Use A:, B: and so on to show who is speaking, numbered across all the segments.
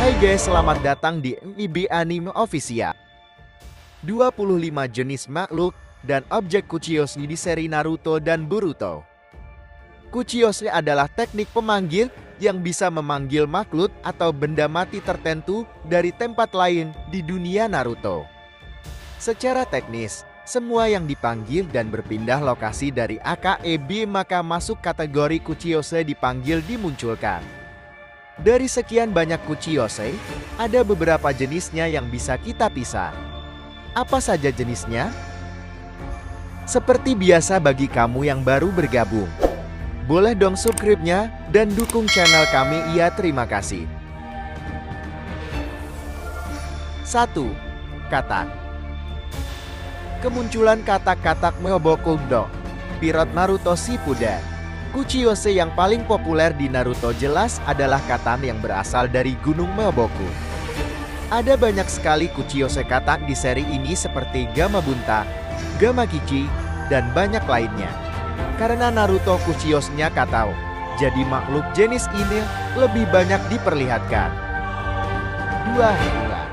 A: Hai guys, selamat datang di MIB Anime Official. 25 jenis makhluk dan objek Kuchiyose di seri Naruto dan Boruto. Kuchiyose adalah teknik pemanggil yang bisa memanggil makhluk atau benda mati tertentu dari tempat lain di dunia Naruto. Secara teknis, semua yang dipanggil dan berpindah lokasi dari AKEB maka masuk kategori Kuchiyose dipanggil dimunculkan. Dari sekian banyak Kuchiyose, ada beberapa jenisnya yang bisa kita pisah. Apa saja jenisnya? Seperti biasa bagi kamu yang baru bergabung, boleh dong subscribe-nya dan dukung channel kami, ya terima kasih. 1. Katak. Kemunculan katak-katak Myobokundo, Pirot Naruto Shippuden. Kuchiyose yang paling populer di Naruto jelas adalah katan yang berasal dari Gunung Myoboku. Ada banyak sekali Kuchiyose katak di seri ini seperti Gamabunta, Gamakichi, dan banyak lainnya. Karena Naruto Kuchiyose-nya Katao, jadi makhluk jenis ini lebih banyak diperlihatkan. 2. Ular.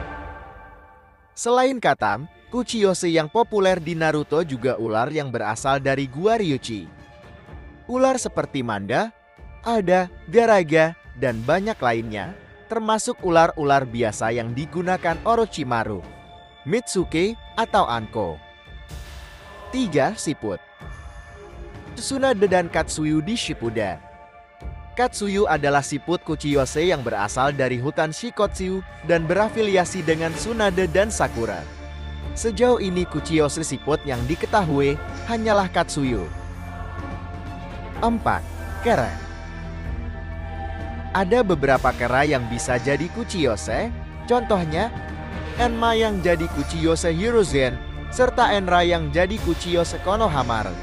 A: Selain katan, Kuchiyose yang populer di Naruto juga ular yang berasal dari Gua Ryuchi. Ular seperti Manda, Ada, Garaga, dan banyak lainnya, termasuk ular-ular biasa yang digunakan Orochimaru, Mitsuke, atau Anko. 3. Siput. Tsunade dan Katsuyu di Shippuden. Katsuyu adalah siput Kuchiyose yang berasal dari hutan Shikotsu dan berafiliasi dengan Tsunade dan Sakura. Sejauh ini Kuchiyose siput yang diketahui hanyalah Katsuyu. 4. Kera. Ada beberapa kera yang bisa jadi Kuchiyose, contohnya Enma yang jadi Kuchiyose Hiruzen, serta Enra yang jadi Kuchiyose Konohamaru.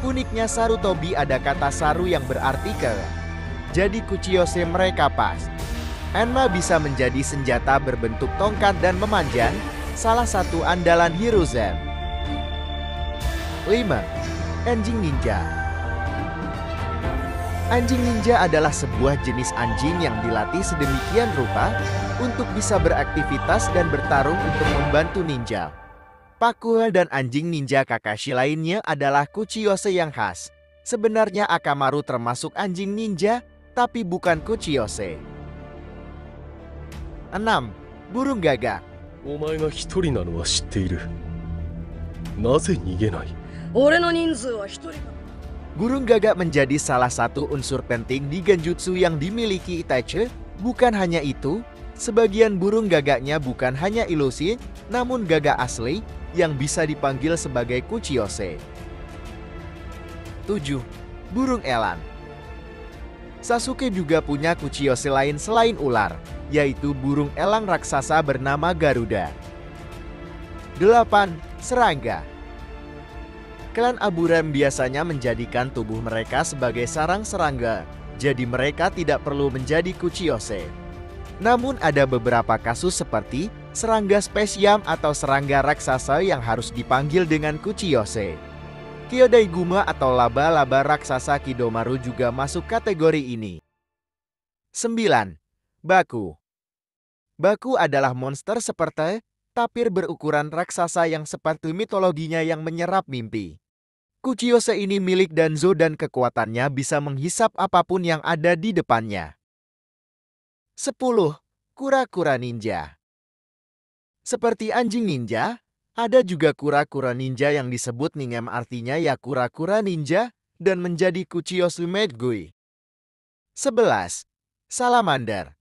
A: Uniknya Sarutobi ada kata saru yang berarti kera. Jadi Kuchiyose mereka pas. Enma bisa menjadi senjata berbentuk tongkat dan memanjang, salah satu andalan Hiruzen. 5. Anjing ninja. Anjing ninja adalah sebuah jenis anjing yang dilatih sedemikian rupa untuk bisa beraktivitas dan bertarung untuk membantu ninja. Pakua dan anjing ninja Kakashi lainnya adalah Kuchiyose yang khas. Sebenarnya Akamaru termasuk anjing ninja, tapi bukan Kuchiyose. 6. Burung gagak.
B: お前が一人なのは知っている。なぜ逃げない？
C: 俺の人数は一人か。
A: Burung gagak menjadi salah satu unsur penting di genjutsu yang dimiliki Itachi. Bukan hanya itu, sebagian burung gagaknya bukan hanya ilusi, namun gagak asli yang bisa dipanggil sebagai Kuchiyose. 7. Burung elang. Sasuke juga punya Kuchiyose lain selain ular, yaitu burung elang raksasa bernama Garuda. 8. Serangga. Klan Aburem biasanya menjadikan tubuh mereka sebagai sarang serangga, jadi mereka tidak perlu menjadi Kuchiyose. Namun ada beberapa kasus seperti serangga spesiam atau serangga raksasa yang harus dipanggil dengan Kuchiyose. Kyodaiguma atau laba-laba raksasa Kidomaru juga masuk kategori ini. 9. Baku. Baku adalah monster seperti tapir berukuran raksasa yang seperti mitologinya yang menyerap mimpi. Kuchiyose ini milik Danzo dan kekuatannya bisa menghisap apapun yang ada di depannya. 10. Kura-kura ninja. Seperti anjing ninja, ada juga kura-kura ninja yang disebut Ningem, artinya ya kura-kura ninja, dan menjadi Kuchiyose Medgui. 11. Salamander.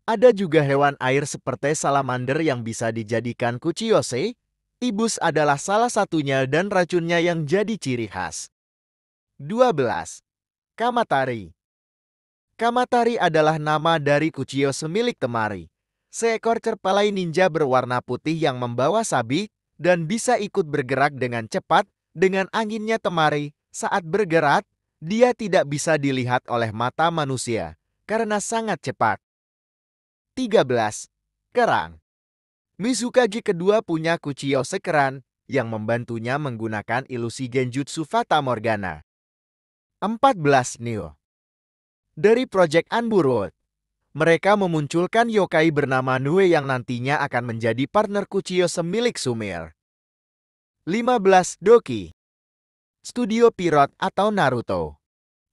A: Ada juga hewan air seperti salamander yang bisa dijadikan Kuchiyose. Ibus adalah salah satunya dan racunnya yang jadi ciri khas. 12. Kamatari. Kamatari adalah nama dari Kuchiyose milik Temari, seekor cerpelai ninja berwarna putih yang membawa sabik dan bisa ikut bergerak dengan cepat dengan anginnya Temari. Saat bergerak, dia tidak bisa dilihat oleh mata manusia karena sangat cepat. 13. Kerang. Mizukage kedua punya Kuchiyose Keran yang membantunya menggunakan ilusi genjutsu Fata Morgana. 14. Neo. Dari Project Anburoth. Mereka memunculkan yokai bernama Nue yang nantinya akan menjadi partner Kuchiyose milik Sumire. 15. Doki. Studio Pierrot atau Naruto.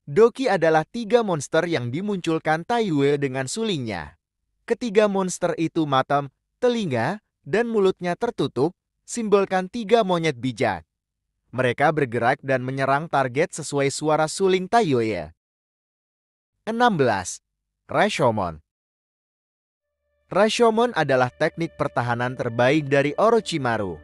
A: Doki adalah 3 monster yang dimunculkan Taiyue dengan sulingnya. Ketiga monster itu mata, telinga, dan mulutnya tertutup, simbolkan 3 monyet bijak. Mereka bergerak dan menyerang target sesuai suara suling Taiyue. 16. Rashomon. Rashomon adalah teknik pertahanan terbaik dari Orochimaru,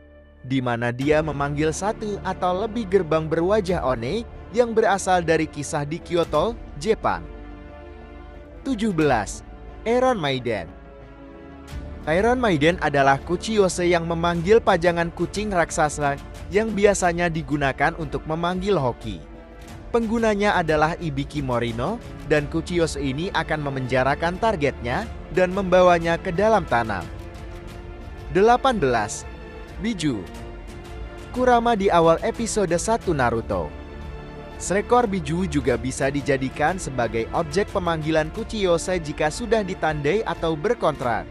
A: di mana dia memanggil 1 atau lebih gerbang berwajah One yang berasal dari kisah di Kyoto, Jepang. 17. Iron Maiden. Iron Maiden adalah Kuchiyose yang memanggil pajangan kucing raksasa yang biasanya digunakan untuk memanggil hoki. Penggunanya adalah Ibiki Morino, dan Kuchiyose ini akan memenjarakan targetnya dan membawanya ke dalam tanah. 18. Biju. Kurama di awal episode 1 Naruto. Seekor biju juga bisa dijadikan sebagai objek pemanggilan Kuchiyose jika sudah ditandai atau berkontrak.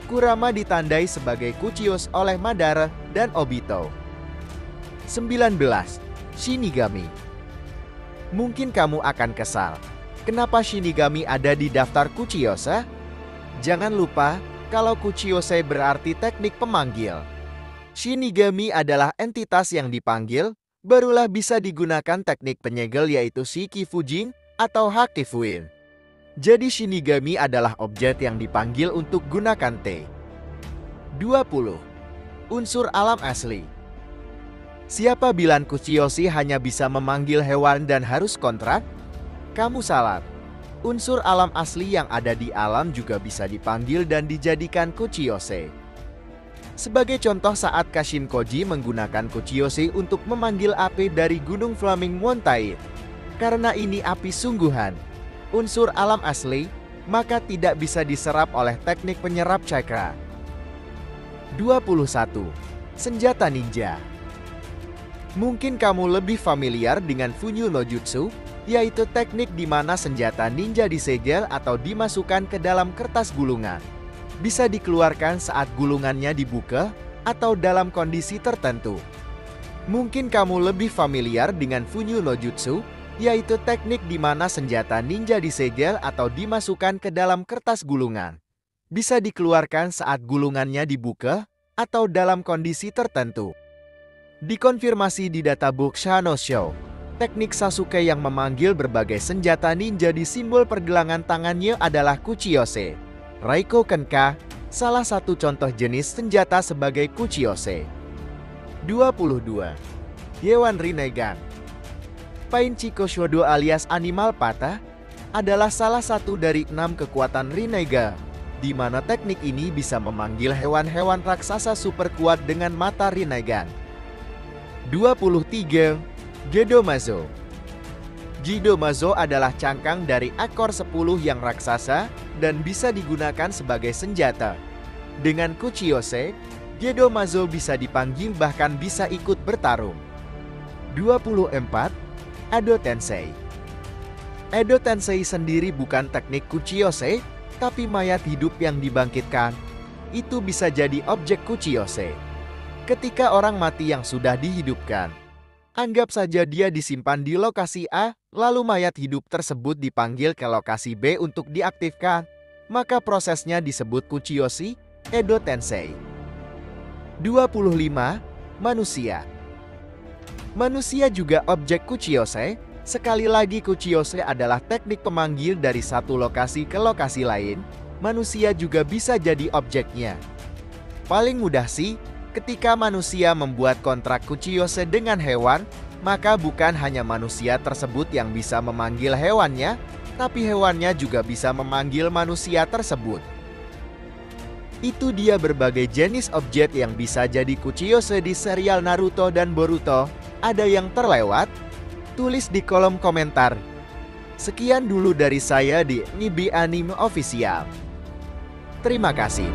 A: Kurama ditandai sebagai Kuchiyose oleh Madara dan Obito. 19. Shinigami. Mungkin kamu akan kesal. Kenapa Shinigami ada di daftar Kuchiyose? Jangan lupa, kalau Kuchiyose berarti teknik pemanggil. Shinigami adalah entitas yang dipanggil, barulah bisa digunakan teknik penyegel yaitu Shiki Fujin atau Haki Fuin. Jadi Shinigami adalah objek yang dipanggil untuk gunakan T. 20. Unsur alam asli. Siapa bilang Kuchiyose hanya bisa memanggil hewan dan harus kontrak? Kamu salah. Unsur alam asli yang ada di alam juga bisa dipanggil dan dijadikan Kuchiyose. Sebagai contoh saat Kashin Koji menggunakan Kuchiyose untuk memanggil api dari Gunung Flaming Mountain. Karena ini api sungguhan, unsur alam asli, maka tidak bisa diserap oleh teknik penyerap cakra. 21. Senjata ninja. Mungkin kamu lebih familiar dengan Funyuun no Jutsu, yaitu teknik di mana senjata ninja disegel atau dimasukkan ke dalam kertas gulungan. Bisa dikeluarkan saat gulungannya dibuka atau dalam kondisi tertentu. Mungkin kamu lebih familiar dengan Funyuun no Jutsu, yaitu teknik di mana senjata ninja disegel atau dimasukkan ke dalam kertas gulungan. Bisa dikeluarkan saat gulungannya dibuka atau dalam kondisi tertentu. Dikonfirmasi di databook Shanosho, teknik Sasuke yang memanggil berbagai senjata ninja di simbol pergelangan tangannya adalah Kuchiyose. Raiko Kenka, salah satu contoh jenis senjata sebagai Kuchiyose. 22. Hewan Rinnegan. Painchiko Shodo alias animal patah adalah salah satu dari 6 kekuatan Rinnegan, di mana teknik ini bisa memanggil hewan-hewan raksasa super kuat dengan mata Rinnegan. 23. Gedomazo. Gedomazo adalah cangkang dari ekor 10 yang raksasa dan bisa digunakan sebagai senjata. Dengan Kuchiyose, Gedomazo bisa dipanggil bahkan bisa ikut bertarung. 24. Edo Tensei. Edo Tensei sendiri bukan teknik Kuchiyose, tapi mayat hidup yang dibangkitkan. Itu bisa jadi objek Kuchiyose. Ketika orang mati yang sudah dihidupkan, anggap saja dia disimpan di lokasi A, lalu mayat hidup tersebut dipanggil ke lokasi B untuk diaktifkan, maka prosesnya disebut Kuchiyose Edo Tensei. 25. Manusia. Manusia juga objek Kuchiyose. Sekali lagi Kuchiyose adalah teknik pemanggil dari satu lokasi ke lokasi lain. Manusia juga bisa jadi objeknya. Paling mudah sih, ketika manusia membuat kontrak Kuchiyose dengan hewan, maka bukan hanya manusia tersebut yang bisa memanggil hewannya, tapi hewannya juga bisa memanggil manusia tersebut. Itu dia berbagai jenis objek yang bisa jadi Kuchiyose di serial Naruto dan Boruto. Ada yang terlewat? Tulis di kolom komentar. Sekian dulu dari saya di Nibi Anime Official. Terima kasih.